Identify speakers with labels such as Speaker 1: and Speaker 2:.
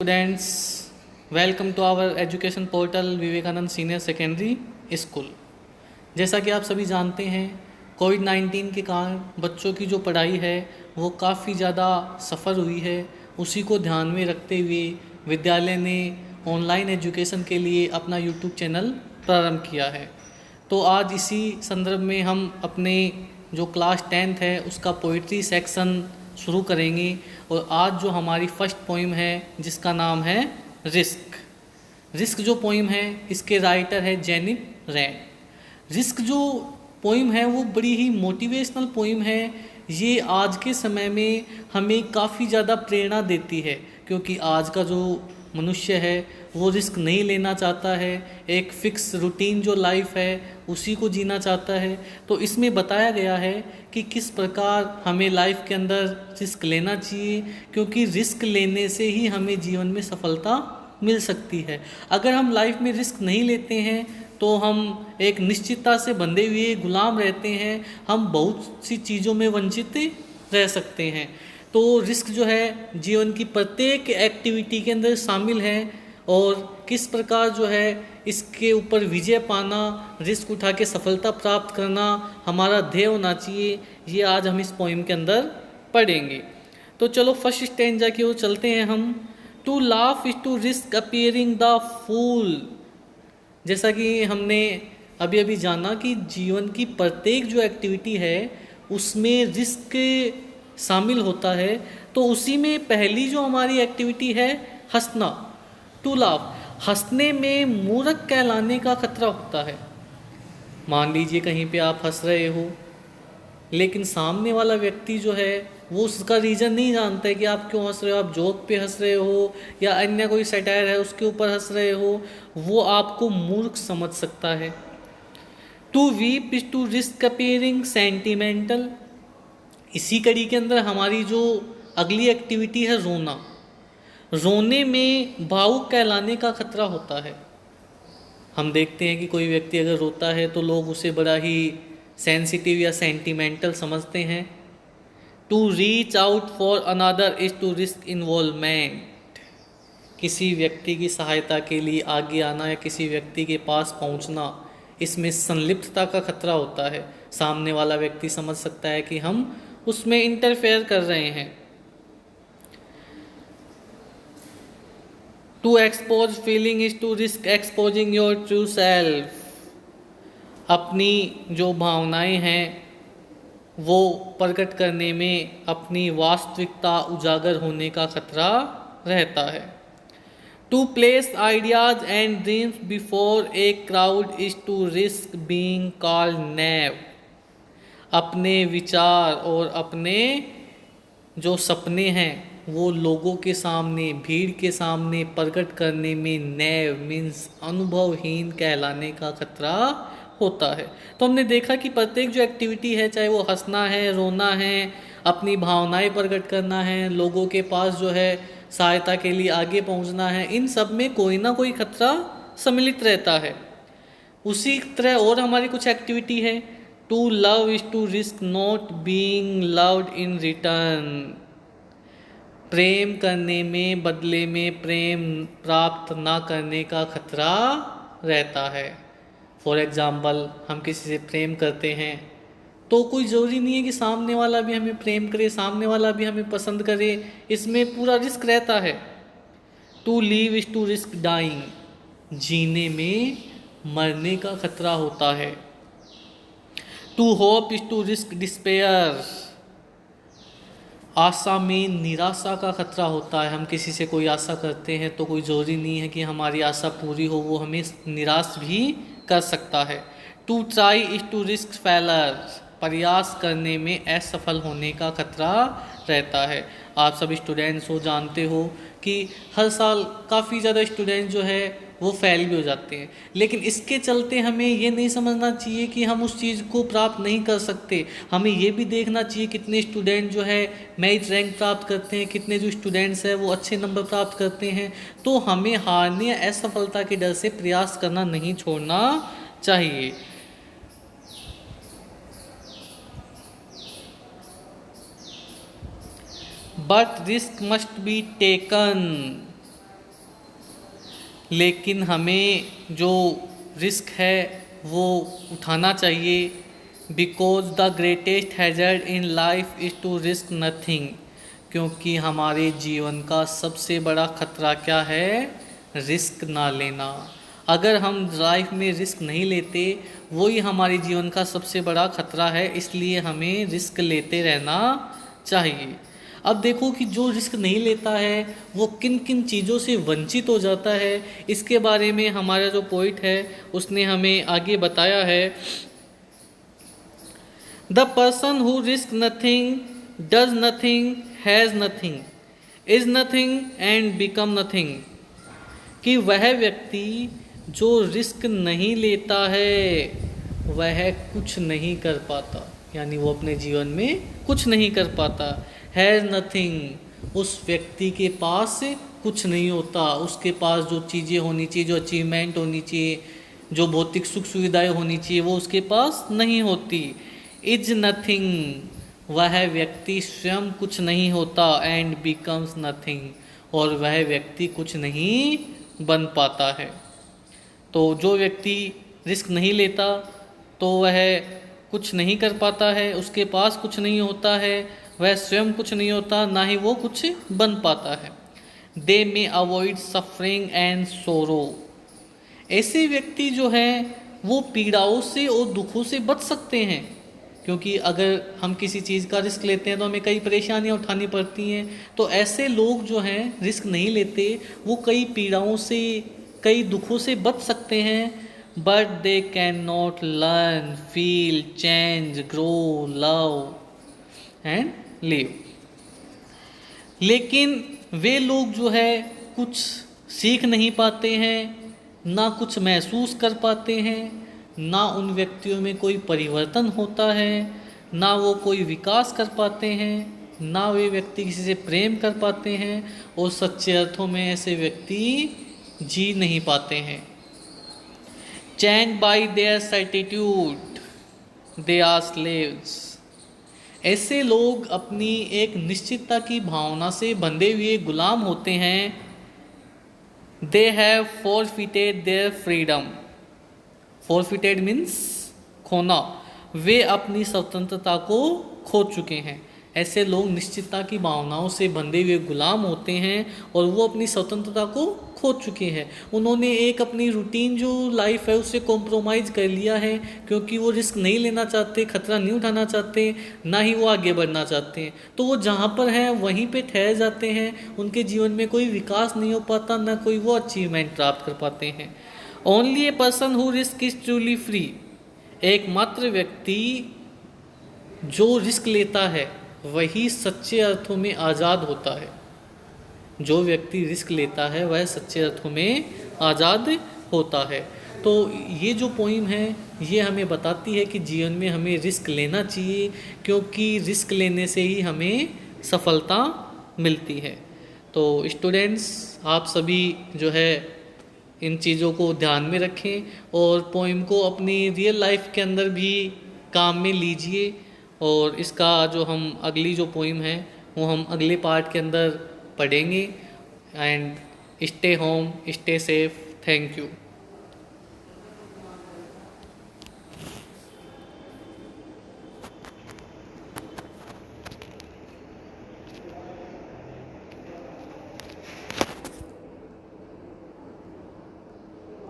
Speaker 1: Students, welcome to our education portal Vivekananda senior secondary school. जैसा कि आप सभी जानते हैं, कोविड-19 के कारण बच्चों की जो पढ़ाई है वो काफ़ी ज़्यादा सफ़र हुई है। उसी को ध्यान में रखते हुए विद्यालय ने ऑनलाइन एजुकेशन के लिए अपना यूट्यूब चैनल प्रारंभ किया है। तो आज इसी संदर्भ में हम अपने जो क्लास 10th है उसका पोइट्री सेक्शन शुरू करेंगे। और आज जो हमारी फर्स्ट पोइम है जिसका नाम है रिस्क। रिस्क जो पोइम है इसके राइटर है जेनिफ रैंड। रिस्क जो पोइम है वो बड़ी ही मोटिवेशनल पोइम है। ये आज के समय में हमें काफ़ी ज़्यादा प्रेरणा देती है, क्योंकि आज का जो मनुष्य है वो रिस्क नहीं लेना चाहता है। एक फ़िक्स रूटीन जो लाइफ है उसी को जीना चाहता है। तो इसमें बताया गया है कि किस प्रकार हमें लाइफ के अंदर रिस्क लेना चाहिए, क्योंकि रिस्क लेने से ही हमें जीवन में सफलता मिल सकती है। अगर हम लाइफ में रिस्क नहीं लेते हैं तो हम एक निश्चितता से बंधे हुए गुलाम रहते हैं। हम बहुत सी चीज़ों में वंचित रह सकते हैं। तो रिस्क जो है जीवन की प्रत्येक एक्टिविटी के अंदर शामिल है, और किस प्रकार जो है इसके ऊपर विजय पाना, रिस्क उठा के सफलता प्राप्त करना हमारा ध्येय होना चाहिए। ये आज हम इस पोइम के अंदर पढ़ेंगे। तो चलो फर्स्ट स्टैंजा की ओर चलते हैं हम। To laugh is to risk appearing the fool. जैसा कि हमने अभी अभी जाना कि जीवन की प्रत्येक जो एक्टिविटी है उसमें रिस्क शामिल होता है। तो उसी में पहली जो हमारी एक्टिविटी है हंसना, टू लाफ। हंसने में मूर्ख कहलाने का खतरा होता है। मान लीजिए कहीं पे आप हंस रहे हो, लेकिन सामने वाला व्यक्ति जो है वो उसका रीज़न नहीं जानता है कि आप क्यों हंस रहे हो। आप जोक पे हंस रहे हो या अन्य कोई सटायर है उसके ऊपर हंस रहे हो, वो आपको मूर्ख समझ सकता है। To weep is to risk appearing sentimental. इसी कड़ी के अंदर हमारी जो अगली एक्टिविटी है रोना। रोने में भावुक कहलाने का खतरा होता है। हम देखते हैं कि कोई व्यक्ति अगर रोता है तो लोग उसे बड़ा ही सेंसिटिव या सेंटिमेंटल समझते हैं। To reach out for another is to risk involvement. किसी व्यक्ति की सहायता के लिए आगे आना या किसी व्यक्ति के पास पहुंचना, इसमें संलिप्तता का खतरा होता है। सामने वाला व्यक्ति समझ सकता है कि हम उसमें इंटरफेयर कर रहे हैं। To expose feeling is to risk exposing your true self. अपनी जो भावनाएं हैं वो प्रकट करने में अपनी वास्तविकता उजागर होने का खतरा रहता है। To place ideas and dreams before a crowd is to risk being called naive. अपने विचार और अपने जो सपने हैं वो लोगों के सामने, भीड़ के सामने प्रकट करने में नैव मीन्स अनुभवहीन कहलाने का खतरा होता है। तो हमने देखा कि प्रत्येक जो एक्टिविटी है, चाहे वो हंसना है, रोना है, अपनी भावनाएं प्रकट करना है, लोगों के पास जो है सहायता के लिए आगे पहुंचना है, इन सब में कोई ना कोई खतरा सम्मिलित रहता है। उसी तरह और हमारी कुछ एक्टिविटी है। To love is to risk not being loved in return. प्रेम करने में बदले में प्रेम प्राप्त ना करने का खतरा रहता है। फॉर एग्ज़ाम्पल, हम किसी से प्रेम करते हैं तो कोई ज़रूरी नहीं है कि सामने वाला भी हमें प्रेम करे, सामने वाला भी हमें पसंद करे। इसमें पूरा रिस्क रहता है। To live is to risk dying. जीने में मरने का खतरा होता है। To hope is to risk despair. आशा में निराशा का खतरा होता है। हम किसी से कोई आशा करते हैं तो कोई ज़रूरी नहीं है कि हमारी आशा पूरी हो, वो हमें निराश भी कर सकता है। To try is to risk failure. प्रयास करने में असफल होने का खतरा रहता है। आप सब स्टूडेंट्स हो, जानते हो कि हर साल काफ़ी ज़्यादा स्टूडेंट्स जो है वो फेल भी हो जाते हैं, लेकिन इसके चलते हमें ये नहीं समझना चाहिए कि हम उस चीज़ को प्राप्त नहीं कर सकते। हमें ये भी देखना चाहिए कितने स्टूडेंट जो है मेरिट रैंक प्राप्त करते हैं, कितने जो स्टूडेंट्स हैं वो अच्छे नंबर प्राप्त करते हैं। तो हमें हारने या असफलता के डर से प्रयास करना नहीं छोड़ना चाहिए। But risk must be taken. लेकिन हमें जो रिस्क है वो उठाना चाहिए। Because the greatest hazard in life is to risk nothing, क्योंकि हमारे जीवन का सबसे बड़ा खतरा क्या है? रिस्क ना लेना। अगर हम लाइफ में रिस्क नहीं लेते, वही हमारे जीवन का सबसे बड़ा खतरा है, इसलिए हमें रिस्क लेते रहना चाहिए। अब देखो कि जो रिस्क नहीं लेता है वो किन किन चीज़ों से वंचित हो जाता है, इसके बारे में हमारा जो पोइट है उसने हमें आगे बताया है। The person who risk nothing, does nothing, has nothing, is nothing and become nothing. कि वह व्यक्ति जो रिस्क नहीं लेता है वह कुछ नहीं कर पाता, यानी वो अपने जीवन में कुछ नहीं कर पाता। हैज़ नथिंग, उस व्यक्ति के पास कुछ नहीं होता, उसके पास जो चीज़ें होनी चाहिए, जो अचीवमेंट होनी चाहिए, जो भौतिक सुख सुविधाएं होनी चाहिए, वो उसके पास नहीं होती। इज नथिंग, वह व्यक्ति स्वयं कुछ नहीं होता। एंड बिकम्स नथिंग, और वह व्यक्ति कुछ नहीं बन पाता है। तो जो व्यक्ति रिस्क नहीं लेता तो वह कुछ नहीं कर पाता है, उसके पास कुछ नहीं होता है, वह स्वयं कुछ नहीं होता, ना ही वो कुछ बन पाता है। दे मे अवॉइड सफरिंग एंड सोरो, ऐसे व्यक्ति जो हैं वो पीड़ाओं से और दुखों से बच सकते हैं, क्योंकि अगर हम किसी चीज़ का रिस्क लेते हैं तो हमें कई परेशानियां उठानी पड़ती हैं। तो ऐसे लोग जो हैं रिस्क नहीं लेते, वो कई पीड़ाओं से, कई दुखों से बच सकते हैं। But they can not learn, feel, change, grow, love and live. लेकिन वे लोग जो है कुछ सीख नहीं पाते हैं, ना कुछ महसूस कर पाते हैं, ना उन व्यक्तियों में कोई परिवर्तन होता है, ना वो कोई विकास कर पाते हैं, ना वे व्यक्ति किसी से प्रेम कर पाते हैं, और सच्चे अर्थों में ऐसे व्यक्ति जी नहीं पाते हैं। Chained by their certitude they are slaves, ऐसे लोग अपनी एक निश्चितता की भावना से बंधे हुए गुलाम होते हैं। They have forfeited their freedom, forfeited means खोना, वे अपनी स्वतंत्रता को खो चुके हैं। ऐसे लोग निश्चितता की भावनाओं से बंधे हुए गुलाम होते हैं और वो अपनी स्वतंत्रता को खो चुके हैं। उन्होंने एक अपनी रूटीन जो लाइफ है उससे कॉम्प्रोमाइज़ कर लिया है, क्योंकि वो रिस्क नहीं लेना चाहते, खतरा नहीं उठाना चाहते, ना ही वो आगे बढ़ना चाहते हैं। तो वो जहाँ पर हैं वहीं पे ठहर जाते हैं, उनके जीवन में कोई विकास नहीं हो पाता, ना कोई वो अचीवमेंट प्राप्त कर पाते हैं। Only a person who risk is truly free, एकमात्र व्यक्ति जो रिस्क लेता है वही सच्चे अर्थों में आज़ाद होता है। जो व्यक्ति रिस्क लेता है वह सच्चे अर्थों में आज़ाद होता है। तो ये जो पोइम है ये हमें बताती है कि जीवन में हमें रिस्क लेना चाहिए, क्योंकि रिस्क लेने से ही हमें सफलता मिलती है। तो स्टूडेंट्स, आप सभी जो है इन चीज़ों को ध्यान में रखें और पोइम को अपनी रियल लाइफ के अंदर भी काम में लीजिए। और इसका जो हम अगली जो पोइम है वो हम अगले पार्ट के अंदर पढ़ेंगे। And stay home, stay safe. Thank you.